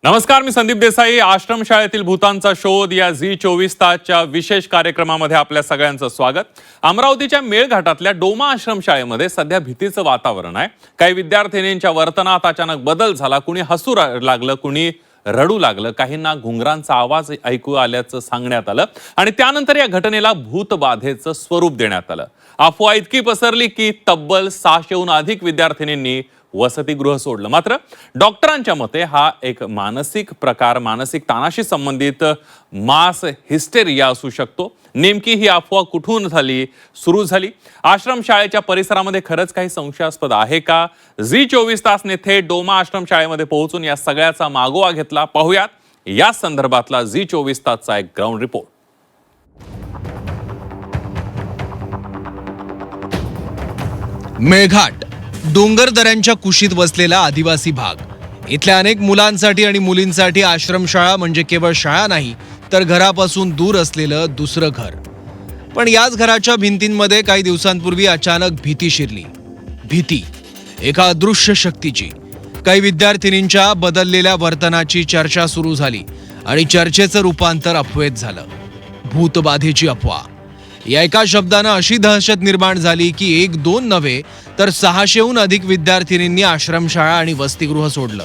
नमस्कार, मी संदीप देसाई. आश्रमशाळेतील भूतांचा शोध या झी 24 तासच्या विशेष कार्यक्रमामध्ये आपल्या सगळ्यांचं स्वागत. अमरावतीच्या मेळघाटातल्या डोमा आश्रमशाळेमध्ये सध्या भीतीचं वातावरण आहे. काही विद्यार्थिनींच्या वर्तनात अचानक बदल झाला. कुणी हसू लागलं, कुणी रडू लागलं, काहींना घुंगरांचा आवाज ऐकू आल्याचं सांगण्यात आलं आणि त्यानंतर या घटनेला भूतबाधेचं स्वरूप देण्यात आलं. अफवा इतकी पसरली की तब्बल 600हून अधिक विद्यार्थिनींनी वसतिगृह सोडलं. मात्र डॉक्टरांच्या मते हा एक मानसिक ताणाशी संबंधित मास हिस्टेरिया असू शकतो. नेमकी ही अफवा कुठून सुरू झाली? आश्रमशाळेच्या परिसरामध्ये खरंच काही संशयास्पद आहे का? झी 24 तासने थेट डोमा आश्रमशाळेमध्ये पोहोचून या सगळ्याचा मागोवा घेतला. पाहुयात या संदर्भातला झी 24 तासचा एक ग्राउंड रिपोर्ट. मेळघाट डोंगर दऱ्यांच्या कुशीत वसलेला आदिवासी भाग. इथल्या अनेक मुलांसाठी आणि मुलींसाठी आश्रमशाळा म्हणजे केवळ शाळा नाही, तर घरापासून दूर असलेलं दुसरं घर. पण याच घराच्या भिंतींमध्ये काही दिवसांपूर्वी अचानक भीती शिरली. भीती एका अदृश्य शक्तीची. काही विद्यार्थिनींच्या बदललेल्या वर्तनाची चर्चा सुरू झाली आणि चर्चेचं रूपांतर अफवेत झालं. भूतबाधेची अफवा. या एका शब्दानं अशी दहशत निर्माण झाली की 1-2 नव्हे तर 600हून अधिक विद्यार्थिनींनी आश्रमशाळा आणि वसतिगृह सोडलं.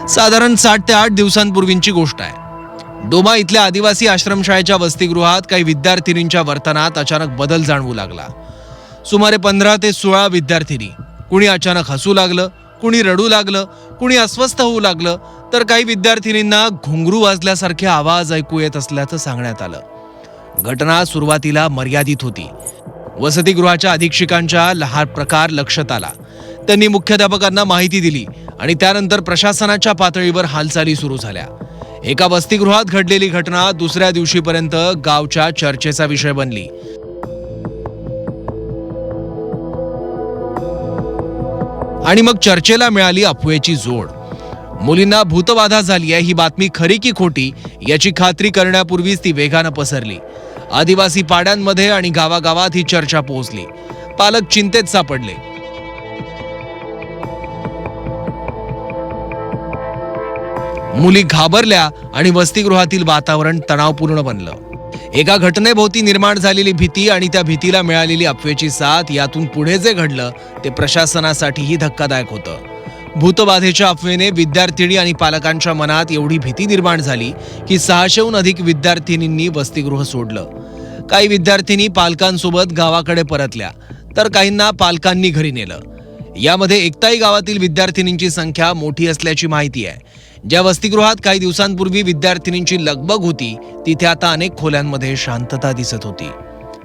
साधारण 7 ते 8 दिवसांपूर्वींची गोष्ट आहे. डोमा इथल्या आदिवासी आश्रमशाळेच्या वसतिगृहात काही विद्यार्थिनींच्या वर्तनात अचानक बदल जाणवू लागला. सुमारे 15 ते 16 विद्यार्थिनी. कुणी अचानक हसू लागलं, कुणी रडू लागलं, कुणी अस्वस्थ होऊ लागलं, तर काही विद्यार्थिनींना घुंगरू वाजल्यासारखे आवाज ऐकू येत असल्याचं सांगण्यात आलं. घटना सुरुवातीला मर्यादित होती. वसतिगृहाच्या अधीक्षकांच्या हा प्रकार लक्षात आला. त्यांनी मुख्याध्यापकांना माहिती दिली आणि त्यानंतर प्रशासनाच्या पातळीवर हालचाली सुरू झाल्या. एका वसतिगृहात घडलेली घटना दुसऱ्या दिवशीपर्यंत गावच्या चर्चेचा विषय बनली. आणि मग चर्चेला मिळाली अफवेची जोड. मुलींना भूतबाधा झाली आहे ही बातमी खरी की खोटी याची खात्री करण्यापूर्वीच ती वेगानं पसरली. आदिवासी पाड्यांमध्ये आणि गावागावात ही चर्चा पोहोचली. पालक चिंतेत सापडले. मुली घाबरल्या आणि वसतिगृहातील वातावरण तणावपूर्ण बनलं. एका घटनेभोवती निर्माण झालेली भीती आणि त्या भीतीला मिळालेली अफवेची साथ, यातून पुढे जे घडलं ते प्रशासनासाठीही धक्कादायक होतं. भूतबाधेच्या अफवेने विद्यार्थिनी आणि पालकांच्या मनात एवढी भीती निर्माण झाली की 600हून अधिक विद्यार्थिनींनी वसतिगृह सोडलं. काही विद्यार्थिनी पालकांसोबत गावाकडे परतल्या, तर काहींना पालकांनी घरी नेलं. यामध्ये एकताई गावातील विद्यार्थिनींची संख्या मोठी असल्याची माहिती आहे. ज्या वसतिगृहात काही दिवसांपूर्वी विद्यार्थिनींची लगबग होती, तिथे आता अनेक खोल्यांमध्ये शांतता दिसत होती.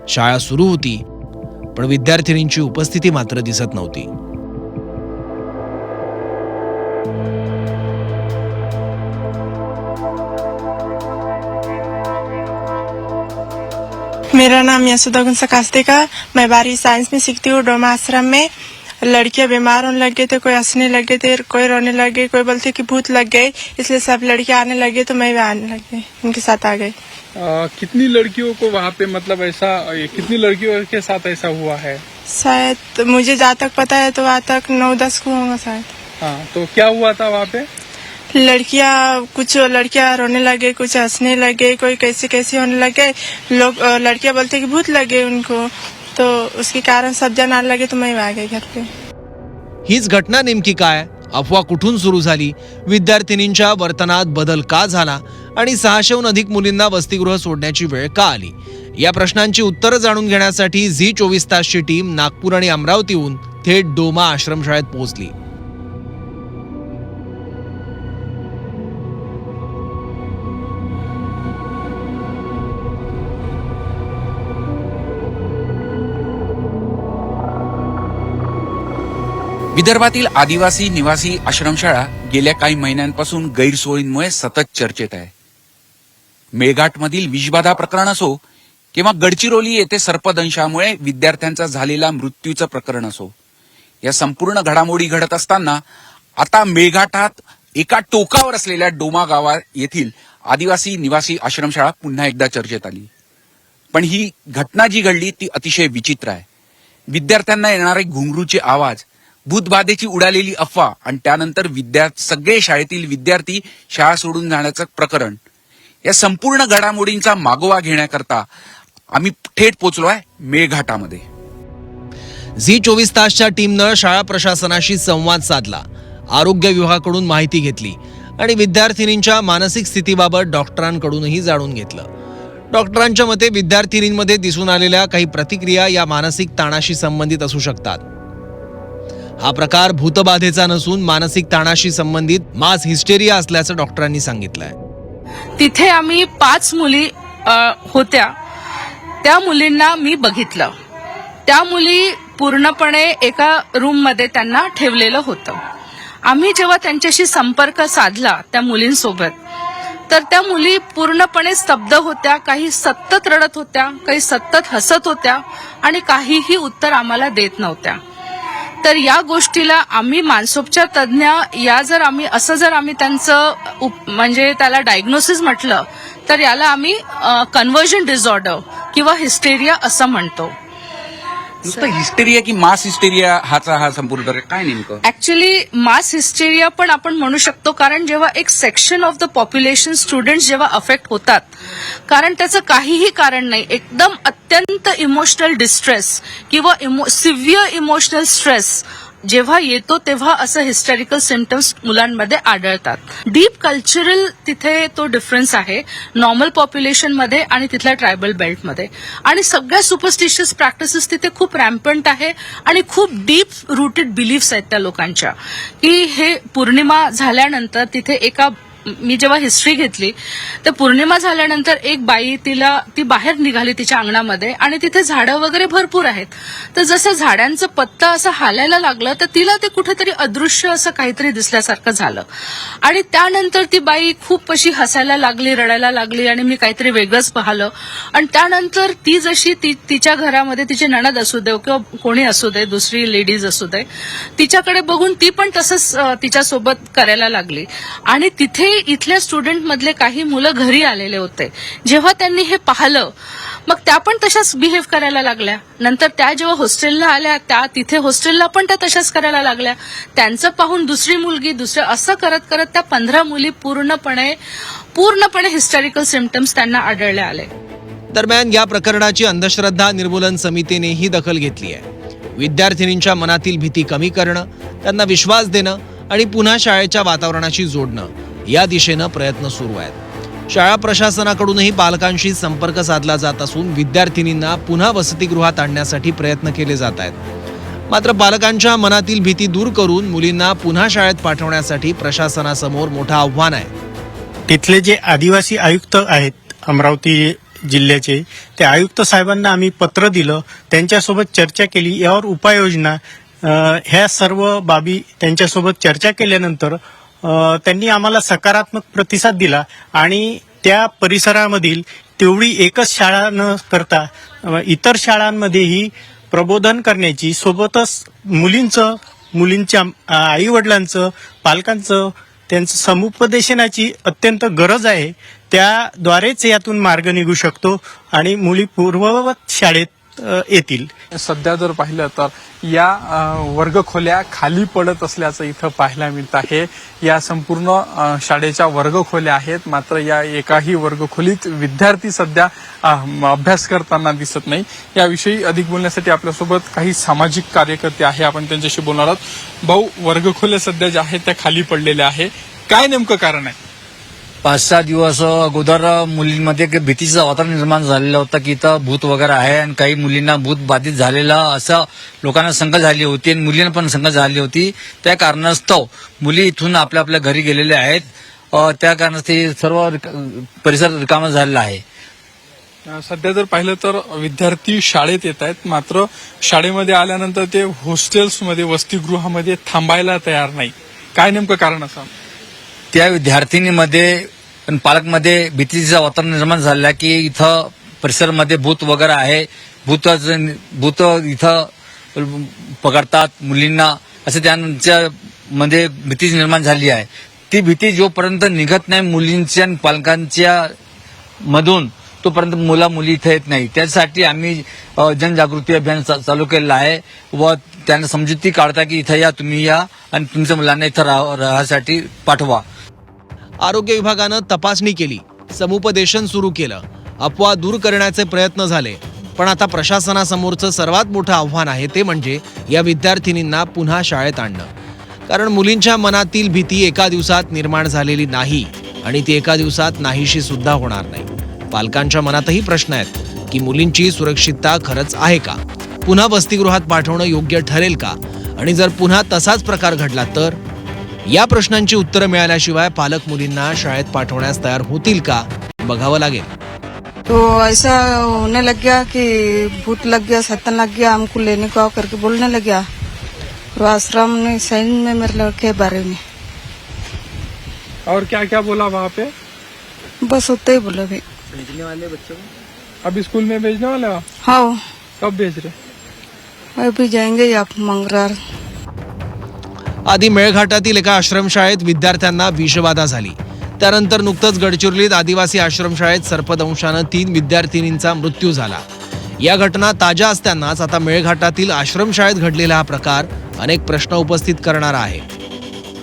शाळा सुरू होती, पण विद्यार्थिनींची उपस्थिती मात्र दिसत नव्हती. मेरा नाम यशोदा गुंसा कास्तेकर. मैं 12वीं साइंस में सीखती हूँ डोमा आश्रम में. लड़कियां बीमार होने लग गए थे, कोई हंसने लग गए थे, कोई रोने लग गए, कोई बोलते कि भूत लग गए. इसलिए सब लड़कियां आने लगे तो मैं भी आने लग गई, उनके साथ आ गई. कितनी लड़कियों को वहाँ पे मतलब ऐसा, कितनी लड़कियों के साथ ऐसा हुआ है? शायद मुझे जहाँ तक पता है तो वहाँ तक 9-10 को होगा शायद. हाँ, तो क्या हुआ था वहाँ पे? कुछ लड़कियां रोने लगे, कुछ हंसने लगे, कोई कैसे कैसे होने लगे. लोग लड़कियां बोलते कि भूत लगे उनको, तो उसके कारण सब जन आने लगे तो मैं आ गई घर पे. हीच घटना नेमकी काय? अफवा कुठून सुरू झाली? विद्यार्थिनींच्या वर्तनात बदल का झाला? आणि 600हून अधिक मुलींना वसतिगृह सोडण्याची वेळ का आली? या प्रश्नांची उत्तरं जाणून घेण्यासाठी झी 24 तासची टीम नागपूर आणि अमरावतीहून थेट डोमा आश्रमशाळेत पोहोचली. विदर्भातील आदिवासी निवासी आश्रमशाळा गेल्या काही महिन्यांपासून गैरसोयींमुळे सतत चर्चेत आहे. मेळघाटमधील विषबाधा प्रकरण असो किंवा गडचिरोली येथे सर्पदंशामुळे विद्यार्थ्यांचा झालेला मृत्यूचं प्रकरण असो, या संपूर्ण घडामोडी घडत असताना आता मेळघाटात एका टोकावर असलेल्या डोमा गावा येथील आदिवासी निवासी आश्रमशाळा पुन्हा एकदा चर्चेत आली. पण ही घटना जी घडली ती अतिशय विचित्र आहे. विद्यार्थ्यांना येणारे घुंगरूचे आवाज, भूतबाधेची उडालेली अफवा आणि त्यानंतर सगळे शाळेतील विद्यार्थी शाळा सोडून जाण्याचं प्रकरण, या संपूर्ण घडामोडींचा मागोवा घेण्याकरता आम्ही थेट पोहोचलोय मेळघाटामध्ये. झी 24 तासच्या टीमनं शाळा प्रशासनाशी संवाद साधला, आरोग्य विभागाकडून माहिती घेतली आणि विद्यार्थिनींच्या मानसिक स्थितीबाबत डॉक्टरांकडूनही जाणून घेतलं. डॉक्टरांच्या मते विद्यार्थिनींमध्ये दिसून आलेल्या काही प्रतिक्रिया या मानसिक ताणाशी संबंधित असू शकतात. हा प्रकार भूतबाधेचा नसून मानसिक ताणाशी संबंधित मास हिस्टेरिया असल्याचं डॉक्टरांनी सांगितलंय. तिथे आम्ही 5 मुली होत्या. त्या मुलींना मी बघितलं. त्या मुली पूर्णपणे एका रूममध्ये त्यांना ठेवलेलं होतं. आम्ही जेव्हा त्यांच्याशी संपर्क साधला त्या मुलींसोबत, तर त्या मुली पूर्णपणे स्तब्ध होत्या. काही सतत रडत होत्या, काही सतत हसत होत्या आणि काहीही उत्तर आम्हाला देत नव्हत्या. तर या गोष्टीला आम्ही मानसोपचार तज्ज्ञ जर आम्ही त्यांचं म्हणजे त्याला डायग्नोसिस म्हटलं तर याला आम्ही कन्व्हर्जन डिसऑर्डर किंवा हिस्टेरिया असं म्हणतो. नुसतं हिस्टेरिया की मास हिस्टेरिया हा संपूर्ण काय नेमकं? ऍक्च्युली मास हिस्टेरिया पण आपण म्हणू शकतो, कारण जेव्हा एक section of the population students जेव्हा अफेक्ट होतात, कारण त्याचं काहीही कारण नाही, एकदम अत्यंत इमोशनल डिस्ट्रेस किंवा सिव्हिअर इमोशनल स्ट्रेस जेव्हा येतो तेव्हा असं हिस्टेरिकल सिम्पटम्स मुलांमध्ये आढळतात. डीप कल्चरल तिथे तो डिफरन्स आहे नॉर्मल पॉप्युलेशनमध्ये आणि तिथल्या ट्रायबल बेल्टमध्ये. आणि सगळ्या सुपरस्टिशियस प्रॅक्टिसेस तिथे खूप रॅम्पंट आहे आणि खूप डीप रूटेड बिलीफ्स आहेत त्या लोकांच्या, की हे पौर्णिमा झाल्यानंतर तिथे मी जेव्हा हिस्ट्री घेतली तर पौर्णिमा झाल्यानंतर एक बाई ती बाहेर निघाली तिच्या अंगणामध्ये आणि तिथे झाडं वगैरे भरपूर आहेत. तर जसं झाडांचं पत्ता असं हालायला लागलं तर तिला ते कुठेतरी अदृश्य असं काहीतरी दिसल्यासारखं झालं आणि त्यानंतर ती बाई खूप अशी हसायला लागली, रडायला लागली आणि मी काहीतरी वेगळंच पाहिलं. आणि त्यानंतर ती जशी तिच्या घरामध्ये तिची नणद असू दे किंवा कोणी असू दे, दुसरी लेडीज असू दे, तिच्याकडे बघून ती पण तसंच तिच्यासोबत करायला लागली. आणि तिथे इथल्या स्टुडंट मधले काही मुलं घरी आलेले होते. जेव्हा त्यांनी हे पाहिलं मग त्या पण तशाच बिहेव करायला लागल्या. नंतर त्या जेव्हा हॉस्टेलला आल्या तिथे हॉस्टेलला पण त्या तशाच करायला लागल्या. त्यांचं पाहून दुसरी मुलगी, असं करत करत त्या 15 मुली पूर्णपणे हिस्टेरिकल सिम्पटम्स त्यांना आढळले आले. दरम्यान या प्रकरणाची अंधश्रद्धा निर्मूलन समितीनेही दखल घेतली आहे. विद्यार्थिनींच्या मनातील भीती कमी करणं, त्यांना विश्वास देणं आणि पुन्हा शाळेच्या वातावरणाशी जोडणं या दिशेनं प्रयत्न सुरू आहेत. शाळा प्रशासनाकडूनही पालकांशी संपर्क साधला जात असून विद्यार्थिनींना पुन्हा वसतिगृहात आणण्यासाठी प्रयत्न केले जात आहेत. मात्र पालकांच्या मनातील भीती दूर करून मुलींना पुन्हा शाळेत पाठवण्यासाठी प्रशासनासमोर मोठं आव्हान आहे. तिथले जे आदिवासी आयुक्त आहेत अमरावती जिल्ह्याचे, त्या आयुक्त साहेबांना आम्ही पत्र दिलं, त्यांच्यासोबत चर्चा केली, यावर उपाययोजना ह्या सर्व बाबी त्यांच्यासोबत चर्चा केल्यानंतर त्यांनी आम्हाला सकारात्मक प्रतिसाद दिला आणि त्या परिसरामधील तेवढी एकच शाळा न करता इतर शाळांमध्येही प्रबोधन करण्याची, सोबतच मुलींच्या आईवडिलांचं, पालकांचं, त्यांचं समुपदेशनाची अत्यंत गरज आहे. त्याद्वारेच यातून मार्ग निघू शकतो आणि मुली पूर्ववत शाळेत येतील. सध्या जर पाहिलं तर या वर्गखोल्या खाली पडत असल्याचं इथं पाहायला मिळत आहे. या संपूर्ण शाळेच्या वर्गखोल्या आहेत, मात्र या एकाही वर्गखोलीत विद्यार्थी सध्या अभ्यास करताना दिसत नाही. याविषयी अधिक बोलण्यासाठी आपल्यासोबत काही सामाजिक कार्यकर्ते आहे, आपण त्यांच्याशी बोलणार आहोत. भाऊ, वर्गखोल्या सध्या ज्या आहेत त्या खाली पडलेल्या आहे, काय नेमकं कारण आहे? 5-6 दिवस अगोदर मुलींमध्ये भीतीचं वातावरण निर्माण झालेलं होतं की इथं भूत वगैरे आहे आणि काही मुलींना भूत बाधित झालेलं असं लोकांना शंका झाली होती आणि मुलींना पण शंका झाली होती. त्या कारणास्तव मुली इथून आपल्या घरी गेलेल्या आहेत. त्या कारणास्तव ते सर्व परिसर रिकामा झालेला आहे. सध्या जर पाहिलं तर विद्यार्थी शाळेत येत आहेत, मात्र शाळेमध्ये आल्यानंतर ते हॉस्टेल्समध्ये, वसतिगृहामध्ये थांबायला तयार नाही. काय नेमकं कारण असं? त्या विद्यार्थिनीमध्ये पण पालकमध्ये भीतीचं वातावरण निर्माण झालं की इथं परिसरामध्ये भूत वगैरे आहे, भूत इथं पकडतात मुलींना, असं त्यांच्या मध्ये भीती निर्माण झाली आहे. ती भीती जोपर्यंत निघत नाही मुलींच्या आणि पालकांच्या मधून तोपर्यंत मुला मुली इथे येत नाही. त्यासाठी आम्ही जनजागृती अभियान चालू केलेलं आहे व त्यांना समजुती काढता की इथं या, तुम्ही या आणि तुमच्या मुलांना इथं राहण्यासाठी पाठवा. आरोग्य विभागानं तपासणी केली, समुपदेशन सुरू केलं, अफवा दूर करण्याचे प्रयत्न झाले. पण आता प्रशासनासमोरचं सर्वात मोठं आव्हान आहे ते म्हणजे या विद्यार्थिनींना पुन्हा शाळेत आणणं. कारण मुलींच्या मनातील भीती एका दिवसात निर्माण झालेली नाही आणि ती एका दिवसात नाहीशी सुद्धा होणार नाही. पालकांच्या मनातही प्रश्न आहेत की मुलींची सुरक्षितता खरंच आहे का, पुन्हा वसतिगृहात पाठवणं योग्य ठरेल का, आणि जर पुन्हा तसाच प्रकार घडला तर. या प्रश्नांची उत्तरं मिळाल्याशिवाय पालक मुलींना शाळेत पाठवण्यास तयार होतील का बघावं लागेल. तो ऐसा होने लग गया कि भूत लग गया, सैतान लग गया, हमको लेने को आओ करके बोलने लग गया. तो आश्रम ने साइन में मेरे लड़के के बारे में और क्या क्या बोला वहाँ पे? बस उतना ही बोला भी. भेजने वाले बच्चों को अभी स्कूल में भेजने वाले हो? हाँ, कब भेज रहे? अभी जाएंगे या मंगळवार. आधी मेळघाटातील एका आश्रमशाळेत विद्यार्थ्यांना विषबाधा झाली. त्यानंतर नुकतंच गडचिरोलीत आदिवासी आश्रमशाळेत सर्पदंशानं 3 विद्यार्थिनींचा मृत्यू झाला. या घटना ताज्या असतानाच आता मेळघाटातील आश्रमशाळेत घडलेला हा प्रकार अनेक प्रश्न उपस्थित करणारा आहे.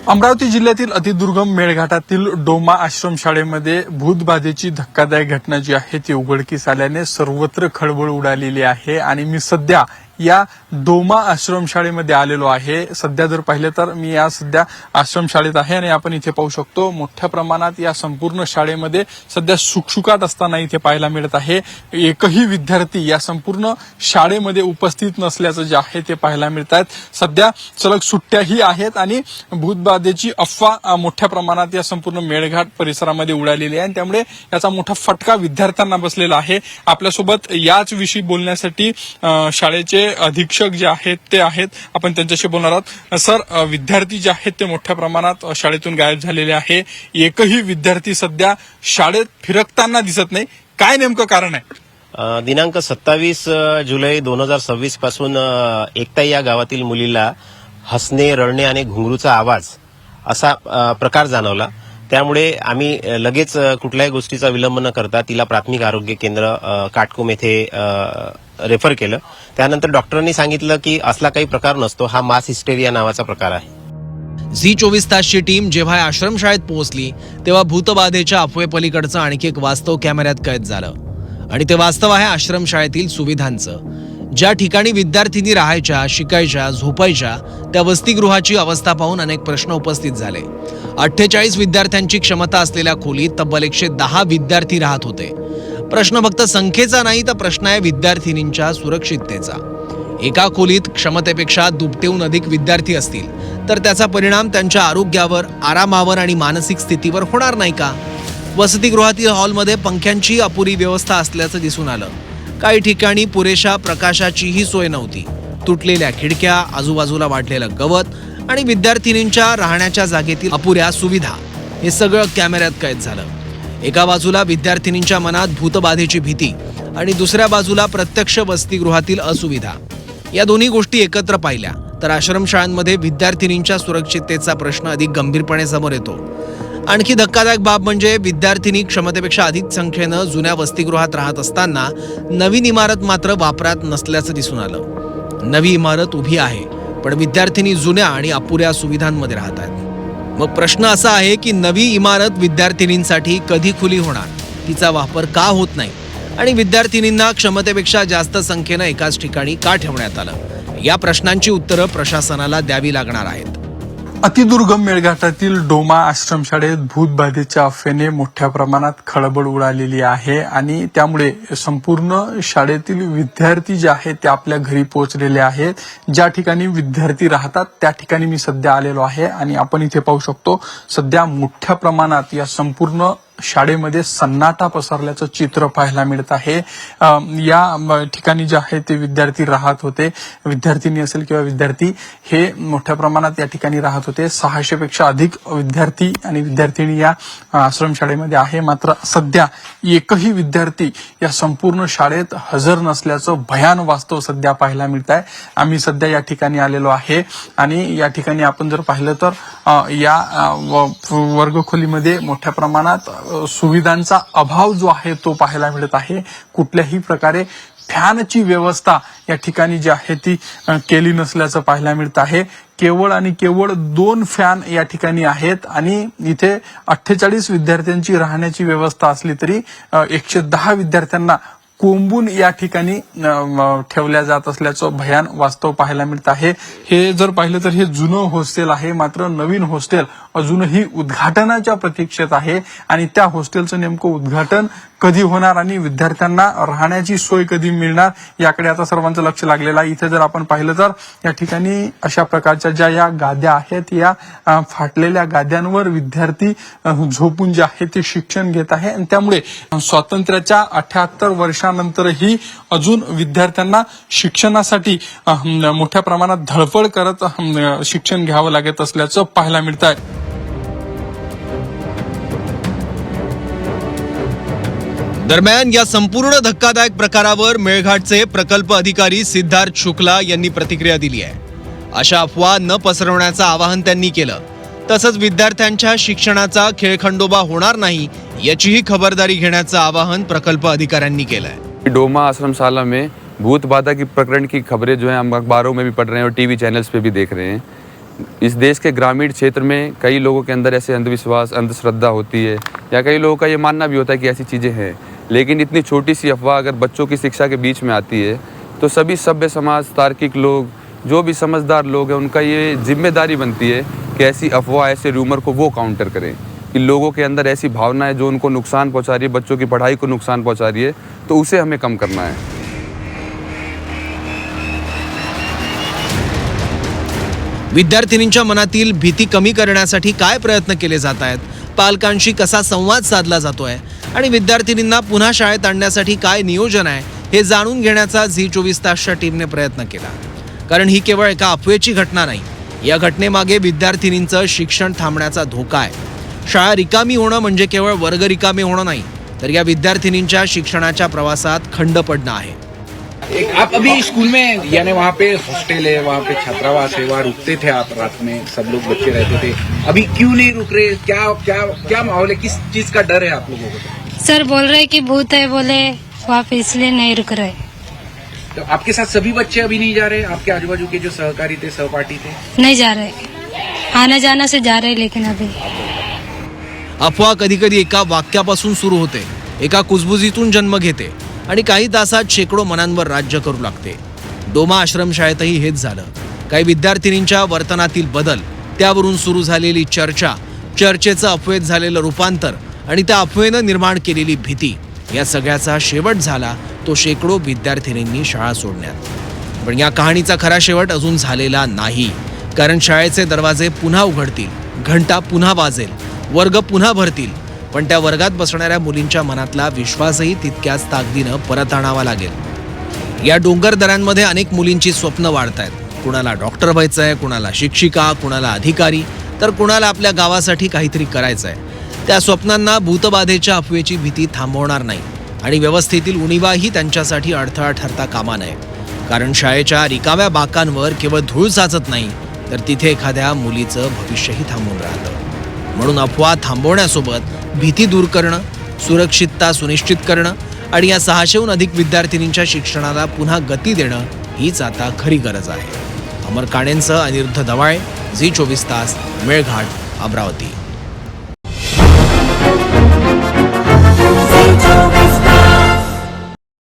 अमरावती जिल्ह्यातील अतिदुर्गम मेळघाटातील डोमा आश्रमशाळेमध्ये भूतबाधेची धक्कादायक घटना जी आहे ती उघडकीस आल्याने सर्वत्र खळबळ उडालेली आहे. आणि मी सध्या या डोमा आश्रमशाळेमध्ये आलेलो आहे. सध्या जर पाहिलं तर मी या सध्या आश्रमशाळेत आहे आणि आपण इथे पाहू शकतो मोठ्या प्रमाणात या संपूर्ण शाळेमध्ये सध्या शुकशुकाट असताना इथे पाहायला मिळत आहे. एकही विद्यार्थी या संपूर्ण शाळेमध्ये उपस्थित नसल्याचं जे आहे ते पाहायला मिळत आहेत. सध्या सलग सुट्ट्याही आहेत आणि भूतबाधेची अफवा मोठ्या प्रमाणात या संपूर्ण मेळघाट परिसरामध्ये उडालेली आहे आणि त्यामुळे याचा मोठा फटका विद्यार्थ्यांना बसलेला आहे. आपल्यासोबत याच विषयी बोलण्यासाठी शाळेचे अधीक्षक जे आहेत ते आहेत, आपण त्यांच्याशी बोलणार आहोत. सर, विद्यार्थी जे आहेत ते मोठ्या प्रमाणात शाळेतून गायब झालेले आहे. एकही विद्यार्थी सध्या शाळेत फिरकताना दिसत नाही. काय नेमकं कारण आहे? दिनांक 27 जुलै 2026 पासून एकता या गावातील मुलीला हसणे, रडणे आणि घुंगरूचा आवाज असा प्रकार जाणवला. त्यामुळे आम्ही लगेच कुठल्याही गोष्टीचा विलंब न करता तिला प्राथमिक आरोग्य केंद्र काटकोम येथे रेफर केलं. त्यानंतर डॉक्टरांनी सांगितलं की असला काही प्रकार नसतो, हा मास हिस्टेरिया नावाचा प्रकार आहे. झी 24 तासची टीम जेव्हा या आश्रमशाळेत पोहोचली तेव्हा भूतबाधेच्या अफवेपलीकडचं आणखी एक वास्तव कॅमेऱ्यात कैद झालं. आणि ते वास्तव आहे आश्रमशाळेतील सुविधांचं. ज्या ठिकाणी विद्यार्थिनी राहायच्या, शिकायच्या, झोपायच्या त्या वसतिगृहाची अवस्था पाहून अनेक प्रश्न उपस्थित झाले. 48 विद्यार्थ्यांची क्षमता असलेल्या खोलीत तब्बल 110 विद्यार्थी राहत होते. प्रश्न फक्त संख्येचा नाही तर प्रश्न आहे विद्यार्थिनींच्या सुरक्षिततेचा. एका खोलीत क्षमतेपेक्षा दुपटीहून अधिक विद्यार्थी असतील तर त्याचा परिणाम त्यांच्या आरोग्यावर, आरामावर आणि मानसिक स्थितीवर होणार नाही का? वसतिगृहातील हॉलमध्ये पंख्यांची अपुरी व्यवस्था असल्याचं दिसून आलं. काही ठिकाणी पुरेशा प्रकाशाचीही सोय नव्हती. तुटलेल्या खिडक्या, आजूबाजूला वाढलेलं गवत आणि विद्यार्थिनींच्या राहण्याच्या जागेतील अपुऱ्या सुविधा हे सगळं कॅमेऱ्यात कैद झालं. एका बाजूला विद्यार्थिनींच्या मनात भूतबाधेची भीती आणि दुसऱ्या बाजूला प्रत्यक्ष वसतिगृहातील असुविधा. या दोन्ही गोष्टी एकत्र पाहिल्या तर आश्रमशाळांमध्ये विद्यार्थिनींच्या सुरक्षिततेचा प्रश्न अधिक गंभीरपणे समोर येतो. आणखी धक्कादायक बाब म्हणजे विद्यार्थिनी क्षमतेपेक्षा अधिक संख्येनं जुन्या वसतिगृहात राहत असताना नवीन इमारत मात्र वापरात नसल्याचं दिसून आलं. नवी इमारत उभी आहे पण विद्यार्थिनी जुन्या आणि अपुऱ्या सुविधांमध्ये राहत आहेत. मग प्रश्न असा आहे की नवी इमारत विद्यार्थिनींसाठी कधी खुली होणार, तिचा वापर का होत नाही आणि विद्यार्थिनींना क्षमतेपेक्षा जास्त संख्येनं एकाच ठिकाणी का ठेवण्यात आलं? या प्रश्नांची उत्तरं प्रशासनाला द्यावी लागणार आहेत. अतिदुर्गम मेळघाटातील डोमा आश्रमशाळेत भूतबाधेच्या अफवेने मोठ्या प्रमाणात खळबळ उडालेली आहे आणि त्यामुळे संपूर्ण शाळेतील विद्यार्थी जे आहेत ते आपल्या घरी पोहोचलेले आहेत. ज्या ठिकाणी विद्यार्थी राहतात त्या ठिकाणी मी सध्या आलेलो आहे आणि आपण इथे पाहू शकतो सध्या मोठ्या प्रमाणात या संपूर्ण शाळेमध्ये सन्नाटा पसरल्याचं चित्र पाहायला मिळत आहे. या ठिकाणी जे आहे ते विद्यार्थी राहत होते, विद्यार्थिनी असेल किंवा विद्यार्थी हे मोठ्या प्रमाणात या ठिकाणी राहत होते. 600 पेक्षा अधिक विद्यार्थी आणि विद्यार्थिनी या आश्रमशाळेमध्ये आहे. मात्र सध्या एकही विद्यार्थी या संपूर्ण शाळेत हजर नसल्याचं भयान वास्तव सध्या पाहायला मिळत आहे. आम्ही सध्या या ठिकाणी आलेलो आहे आणि या ठिकाणी आपण जर पाहिलं तर या वर्गखोलीमध्ये मोठ्या प्रमाणात सुविधांचा अभाव जो आहे तो पाहायला मिळत आहे. कुठल्याही प्रकारे फॅनची व्यवस्था या ठिकाणी जी आहे ती केली नसल्याचं पाहायला मिळत आहे. केवळ आणि केवळ 2 फॅन या ठिकाणी आहेत आणि इथे 48 विद्यार्थ्यांची राहण्याची व्यवस्था असली तरी 110 विद्यार्थ्यांना कोंबून या ठिकाणी ठेवल्या जात असल्याचं भयान वास्तव पाहायला मिळत आहे. हे जर पाहिलं तर हे जुनं हॉस्टेल आहे, मात्र नवीन हॉस्टेल अजूनही उद्घाटनाच्या प्रतीक्षेत आहे आणि त्या हॉस्टेलचं नेमकं उद्घाटन कधी होणार आणि विद्यार्थ्यांना राहण्याची सोय कधी मिळणार याकडे आता सर्वांचं लक्ष लागलेलं आहे. इथे जर आपण पाहिलं तर या ठिकाणी अशा प्रकारच्या ज्या या गाद्या आहेत या फाटलेल्या गाद्यांवर विद्यार्थी झोपून जे आहे ते शिक्षण घेत आहे आणि त्यामुळे स्वातंत्र्याच्या 78 वर्षानंतरही अजून विद्यार्थ्यांना शिक्षणासाठी मोठ्या प्रमाणात धडपड करत शिक्षण घ्यावं लागत असल्याचं पाहायला मिळत आहे. दरम्यान या संपूर्ण धक्कादायक प्रकारावर मेळघाटचे प्रकल्प अधिकारी सिद्धार्थ शुक्ला यांनी प्रतिक्रिया दिली आहे. अशा अफवा न पसरवण्याचं आवाहन त्यांनी केलं. तसंच विद्यार्थ्यांच्या शिक्षणाचा खेळखंडोबा होणार नाही याचीही खबरदारी घेण्याचं आवाहन प्रकल्प अधिकाऱ्यांनी केलंय. डोमा आश्रमशाला में भूत बाधा की प्रकरण की खबरें जो है हम अखबारों में भी पढ़ रहे हैं और टीवी चैनल्स पे भी देख रहे हैं. इस देश के ग्रामीण क्षेत्र में कई लोगों के अंदर ऐसे अंधविश्वास अंधश्रद्धा होती है या कई लोगों का ये मानना भी होता है कि ऐसी चीज़ें हैं. लेकिन इतनी छोटी सी अफवाह अगर बच्चों की शिक्षा के बीच में आती है तो सभी सभ्य समाज, तार्किक लोग, जो भी समझदार लोग हैं, उनका ये जिम्मेदारी बनती है कि ऐसी अफवाह, ऐसे रूमर को वो काउंटर करें. कि लोगों के अंदर ऐसी भावना है जो उनको नुकसान पहुंचा रही है, बच्चों की पढ़ाई को नुकसान पहुंचा रही है, तो उसे हमें कम करना है. विद्यार्थिनींच्या मनातील भीती कमी करण्यासाठी काय प्रयत्न केले जात आहेत, पालकांशी कसा संवाद साधला जातोय आणि विद्यार्थिनींना पुन्हा शाळेत आणण्यासाठी काय नियोजन आहे हे जाणून घेण्याचा झी24 तासच्या टीमने प्रयत्न केला. कारण ही केवळ एका अफवेची घटना नाही. या घटनेमागे विद्यार्थिनींचं शिक्षण थांबण्याचा धोका आहे. शाळा रिकामी होणं म्हणजे केवळ वर्ग रिकामी होणं नाही, तर या विद्यार्थिनींच्या शिक्षणाच्या प्रवासात खंड पडणं आहे. आप अभी स्कूल में यानी वहाँ पे हॉस्टल है, वहाँ पे छात्रावास है, वहाँ रुकते थे आप रात में, सब लोग बच्चे रहते थे, अभी क्यों नहीं रुक रहे? क्या क्या क्या माहौल है? किस चीज का डर है आप लोगों को? सर बोल रहे कि भूत है, बोले वहाँ पे, इसलिए नहीं रुक रहे. तो आपके साथ सभी बच्चे अभी नहीं जा रहे? आपके आजू बाजू के जो सहकारी थे, सहपाठी थे, नहीं जा रहे. आना जाना से जा रहे, लेकिन अभी अफवा कधी कधी एका वाक्यापासून सुरू होते, एका कुजबुजीतून जन्म घेते आणि काही तासात शेकडो मनांवर राज्य करू लागते. डोमा आश्रमशाळेतही हेच झालं. काही विद्यार्थिनींच्या वर्तनातील बदल, त्यावरून सुरू झालेली चर्चा, चर्चेचं अफवेत झालेलं रूपांतर आणि त्या अफवेनं निर्माण केलेली भीती, या सगळ्याचा शेवट झाला तो शेकडो विद्यार्थिनींनी शाळा सोडण्यात. पण या कहाणीचा खरा शेवट अजून झालेला नाही. कारण शाळेचे दरवाजे पुन्हा उघडतील, घंटा पुन्हा वाजेल, वर्ग पुन्हा भरतील, पण त्या वर्गात बसणाऱ्या मुलींच्या मनातला विश्वासही तितक्याच ताकदीनं परत आणावा लागेल. या डोंगर दऱ्यांमध्ये अनेक मुलींची स्वप्न वाढतायत. कुणाला डॉक्टर व्हायचंय, कुणाला शिक्षिका, कुणाला अधिकारी, तर कुणाला आपल्या गावासाठी काहीतरी करायचंय. त्या स्वप्नांना भूतबाधेच्या अफवेची भीती थांबवणार नाही आणि व्यवस्थेतील उणीवाही त्यांच्यासाठी अडथळा ठरता कामा नये. कारण शाळेच्या रिकाम्या बाकांवर केवळ धूळ साचत नाही, तर तिथे एखाद्या मुलीचं भविष्यही थांबून राहतं. म्हणून अफवा थांबवण्यासोबत भीती दूर करणं, सुरक्षितता सुनिश्चित करणं आणि या 600हून अधिक विद्यार्थिनींच्या शिक्षणाला पुन्हा गती देणं हीच आता खरी गरज आहे. अमर काणेंसह अनिरुद्ध दवाळे, झी 24 तास, मेळघाट, अमरावती.